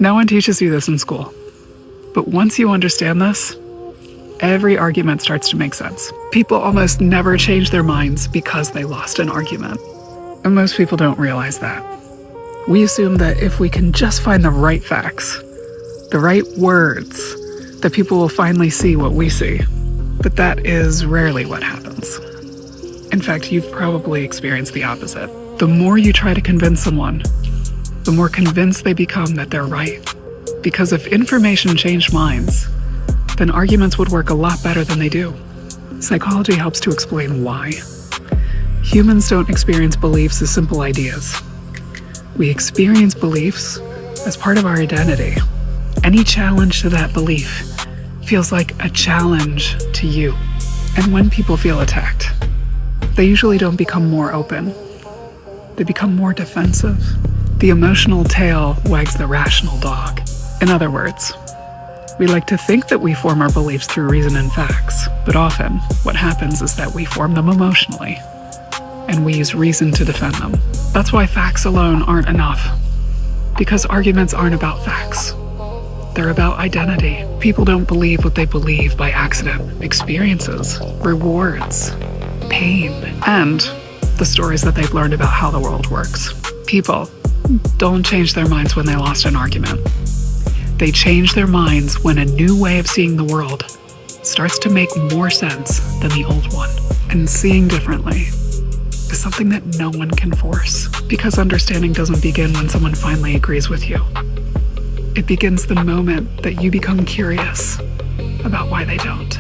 No one teaches you this in school. But once you understand this, every argument starts to make sense. People almost never change their minds because they lost an argument. And most people don't realize that. We assume that if we can just find the right facts, the right words, that people will finally see what we see. But that is rarely what happens. In fact, you've probably experienced the opposite. The more you try to convince someone, the more convinced they become that they're right. Because if information changed minds, then arguments would work a lot better than they do. Psychology helps to explain why. Humans don't experience beliefs as simple ideas. We experience beliefs as part of our identity. Any challenge to that belief feels like a challenge to you. And when people feel attacked, they usually don't become more open. They become more defensive. The emotional tail wags the rational dog. In other words, we like to think that we form our beliefs through reason and facts, but often what happens is that we form them emotionally, and we use reason to defend them. That's why facts alone aren't enough, because arguments aren't about facts. They're about identity. People don't believe what they believe by accident. Experiences, rewards, pain, and the stories that they've learned about how the world works. People don't change their minds when they lost an argument. They change their minds when a new way of seeing the world starts to make more sense than the old one. And seeing differently is something that no one can force, because understanding doesn't begin when someone finally agrees with you. It begins the moment that you become curious about why they don't.